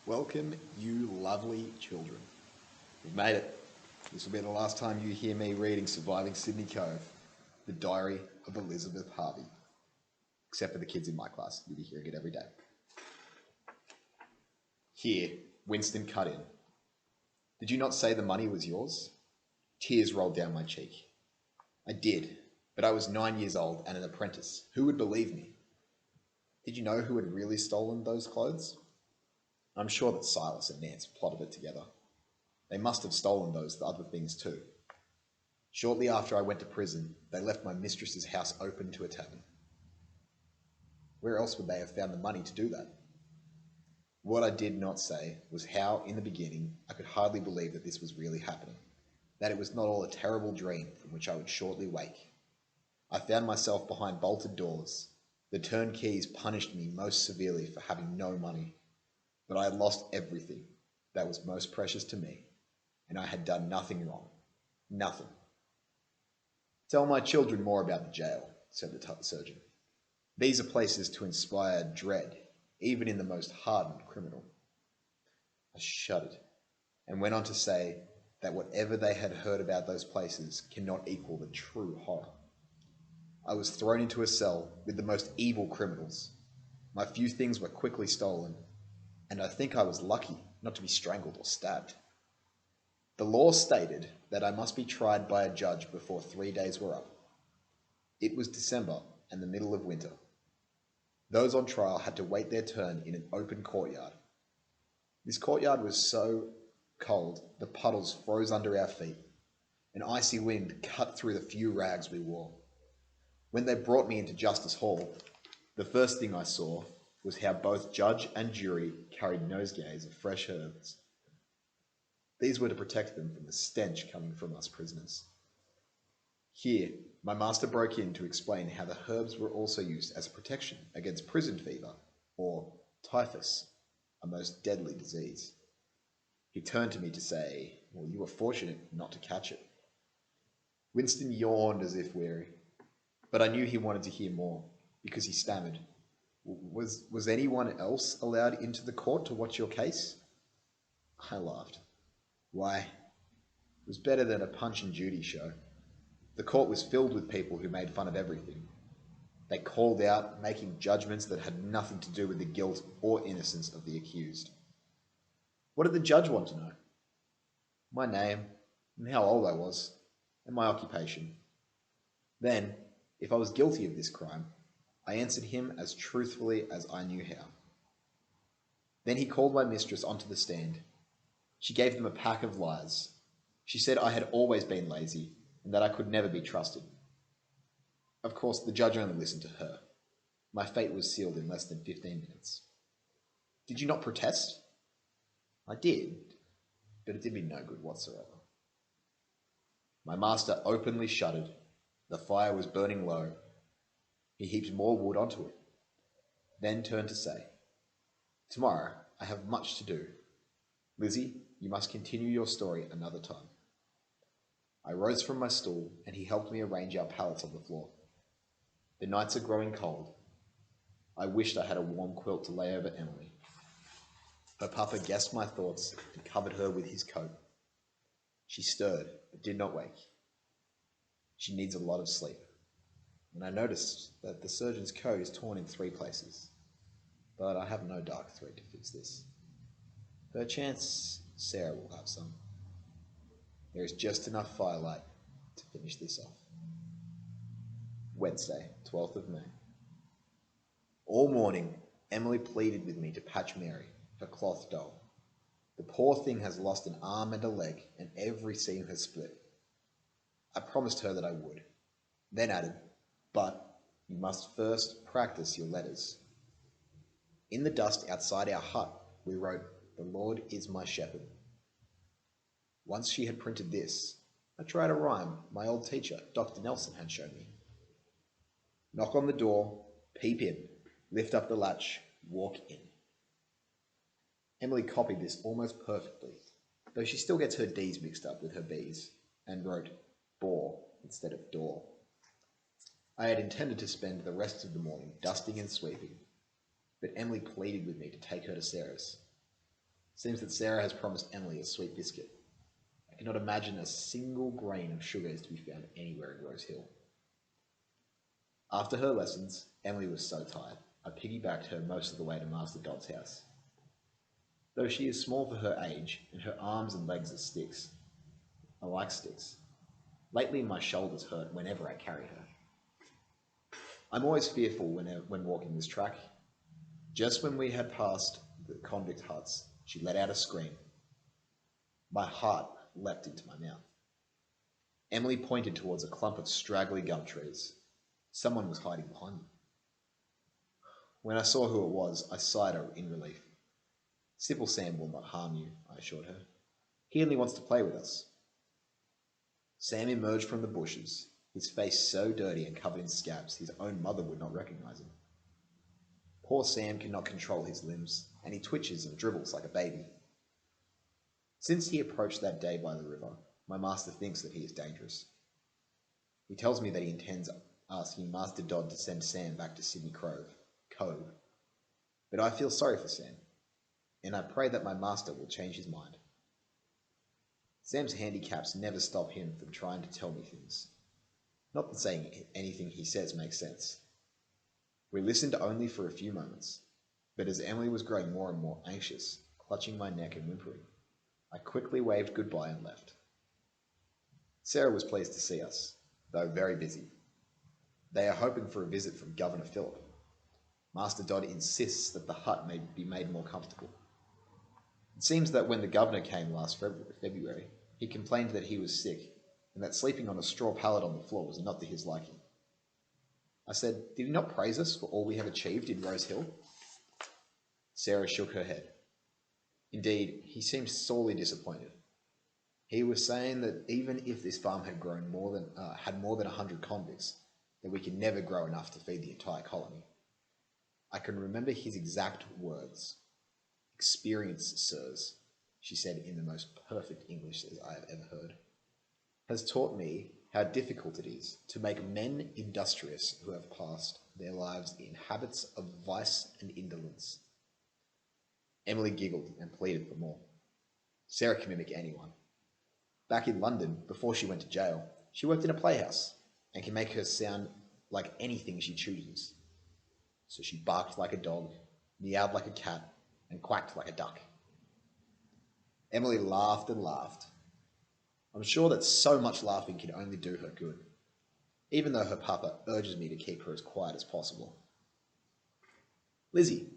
Welcome, you lovely children. We've made it. This will be the last time you hear me reading Surviving Sydney Cove, the diary of Elizabeth Harvey. Except for the kids in my class, you'll be hearing it every day. Here, Winston cut in. Did you not say the money was yours? Tears rolled down my cheek. I did, but I was 9 years old and an apprentice. Who would believe me? Did you know who had really stolen those clothes? I'm sure that Silas and Nance plotted it together. They must have stolen those other things too. Shortly after I went to prison, they left my mistress's house open to a tavern. Where else would they have found the money to do that? What I did not say was how, in the beginning, I could hardly believe that this was really happening, that it was not all a terrible dream from which I would shortly wake. I found myself behind bolted doors. The turnkeys punished me most severely for having no money. But I had lost everything that was most precious to me, and I had done nothing wrong. Nothing. Tell my children more about the jail, said the surgeon. These are places to inspire dread, even in the most hardened criminal. I shuddered, and went on to say that whatever they had heard about those places cannot equal the true horror. I was thrown into a cell with the most evil criminals. My few things were quickly stolen, and I think I was lucky not to be strangled or stabbed. The law stated that I must be tried by a judge before 3 days were up. It was December and the middle of winter. Those on trial had to wait their turn in an open courtyard. This courtyard was so cold the puddles froze under our feet. An icy wind cut through the few rags we wore. When they brought me into Justice Hall, the first thing I saw was how both judge and jury carried nosegays of fresh herbs. These were to protect them from the stench coming from us prisoners. Here, my master broke in to explain how the herbs were also used as a protection against prison fever, or typhus, a most deadly disease. He turned to me to say, well, you were fortunate not to catch it. Winston yawned as if weary, but I knew he wanted to hear more, because he stammered, Was anyone else allowed into the court to watch your case? I laughed. Why, it was better than a Punch and Judy show. The court was filled with people who made fun of everything. They called out, making judgments that had nothing to do with the guilt or innocence of the accused. What did the judge want to know? My name, and how old I was, and my occupation. Then, if I was guilty of this crime, I answered him as truthfully as I knew how. Then he called my mistress onto the stand. She gave them a pack of lies. She said I had always been lazy and that I could never be trusted. Of course, the judge only listened to her. My fate was sealed in less than 15 minutes. Did you not protest? I did, but it did me no good whatsoever. My master openly shuddered. The fire was burning low. He heaped more wood onto it, then turned to say, Tomorrow I have much to do. Lizzie, you must continue your story another time. I rose from my stool, and he helped me arrange our pallets on the floor. The nights are growing cold. I wished I had a warm quilt to lay over Emily. Her papa guessed my thoughts and covered her with his coat. She stirred, but did not wake. She needs a lot of sleep. And I noticed that the surgeon's coat is torn in 3 places, but I have no dark thread to fix this. Perchance Sarah will have some. There is just enough firelight to finish this off. Wednesday, 12th of May. All morning, Emily pleaded with me to patch Mary, her cloth doll. The poor thing has lost an arm and a leg, and every seam has split. I promised her that I would, then added, But you must first practice your letters. In the dust outside our hut, we wrote, The Lord is my shepherd. Once she had printed this, I tried a rhyme my old teacher, Dr. Nelson, had shown me. Knock on the door, peep in, lift up the latch, walk in. Emily copied this almost perfectly, though she still gets her D's mixed up with her B's, and wrote bore instead of door. I had intended to spend the rest of the morning dusting and sweeping, but Emily pleaded with me to take her to Sarah's. Seems that Sarah has promised Emily a sweet biscuit. I cannot imagine a single grain of sugar is to be found anywhere in Rose Hill. After her lessons, Emily was so tired, I piggybacked her most of the way to Master Dodd's house. Though she is small for her age, and her arms and legs are sticks. I like sticks. Lately my shoulders hurt whenever I carry her. I'm always fearful when walking this track. Just when we had passed the convict huts, she let out a scream. My heart leapt into my mouth. Emily pointed towards a clump of straggly gum trees. Someone was hiding behind them. When I saw who it was, I sighed in relief. Simple Sam will not harm you, I assured her. He only wants to play with us. Sam emerged from the bushes, his face so dirty and covered in scabs his own mother would not recognize him. Poor Sam cannot control his limbs, and he twitches and dribbles like a baby. Since he approached that day by the river, my master thinks that he is dangerous. He tells me that he intends asking Master Dodd to send Sam back to Sydney Cove. But I feel sorry for Sam, and I pray that my master will change his mind. Sam's handicaps never stop him from trying to tell me things. Not that saying anything he says makes sense. We listened only for a few moments, but as Emily was growing more and more anxious, clutching my neck and whimpering, I quickly waved goodbye and left. Sarah was pleased to see us, though very busy. They are hoping for a visit from Governor Phillip. Master Dodd insists that the hut may be made more comfortable. It seems that when the governor came last February, he complained that he was sick and that sleeping on a straw pallet on the floor was not to his liking. I said, did he not praise us for all we have achieved in Rose Hill? Sarah shook her head. Indeed, he seemed sorely disappointed. He was saying that even if this farm had grown had more than 100 convicts, that we could never grow enough to feed the entire colony. I can remember his exact words. Experience, sirs, she said in the most perfect English that I have ever heard, has taught me how difficult it is to make men industrious who have passed their lives in habits of vice and indolence. Emily giggled and pleaded for more. Sarah can mimic anyone. Back in London, before she went to jail, she worked in a playhouse and can make her sound like anything she chooses. So she barked like a dog, meowed like a cat, and quacked like a duck. Emily laughed and laughed. I'm sure that so much laughing can only do her good, even though her papa urges me to keep her as quiet as possible. Lizzie,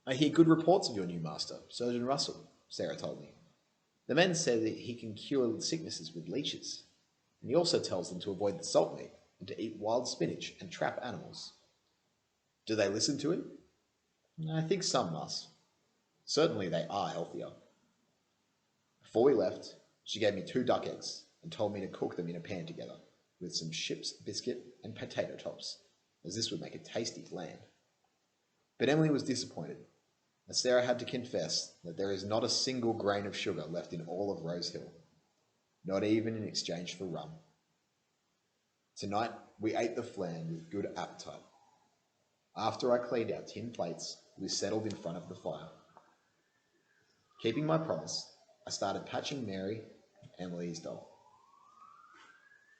I hear good reports of your new master, Surgeon Russell, Sarah told me. The men say that he can cure sicknesses with leeches, and he also tells them to avoid the salt meat and to eat wild spinach and trap animals. Do they listen to him? I think some must. Certainly they are healthier. Before we left, she gave me 2 duck eggs and told me to cook them in a pan together with some ship's biscuit and potato tops, as this would make a tasty gland. But Emily was disappointed, as Sarah had to confess that there is not a single grain of sugar left in all of Rose Hill, not even in exchange for rum. Tonight, we ate the flan with good appetite. After I cleaned our tin plates, we settled in front of the fire. Keeping my promise, I started patching Mary, Emily's doll.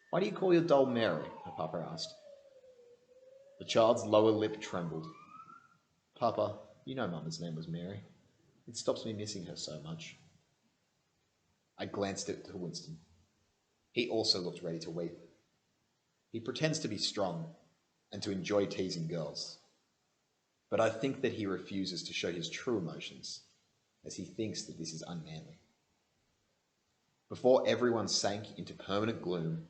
Why do you call your doll Mary? Her papa asked. The child's lower lip trembled. Papa, you know Mama's name was Mary. It stops me missing her so much. I glanced at Winston. He also looked ready to weep. He pretends to be strong and to enjoy teasing girls, but I think that he refuses to show his true emotions, as he thinks that this is unmanly. Before everyone sank into permanent gloom,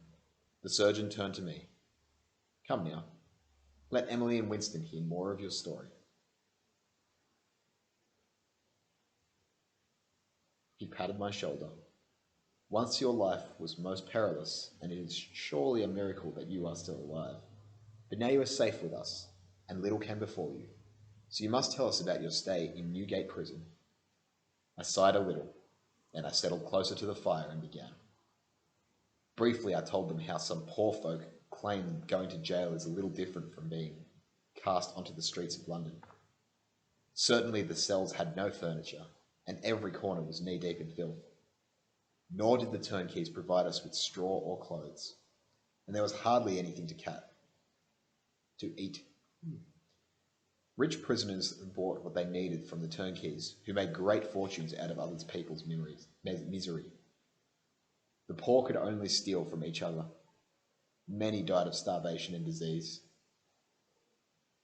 the surgeon turned to me. Come now, let Emily and Winston hear more of your story. He patted my shoulder. Once your life was most perilous, and it is surely a miracle that you are still alive. But now you are safe with us, and little can befall you. So you must tell us about your stay in Newgate Prison. I sighed a little, and I settled closer to the fire and began. Briefly, I told them how some poor folk claim going to jail is a little different from being cast onto the streets of London. Certainly the cells had no furniture, and every corner was knee-deep in filth. Nor did the turnkeys provide us with straw or clothes, and there was hardly anything to eat. Rich prisoners bought what they needed from the turnkeys, who made great fortunes out of other people's misery. The poor could only steal from each other. Many died of starvation and disease.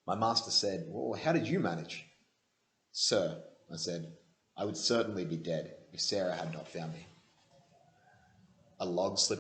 My master said, "Well, how did you manage?" "Sir," I said, "I would certainly be dead if Sarah had not found me." A log slipped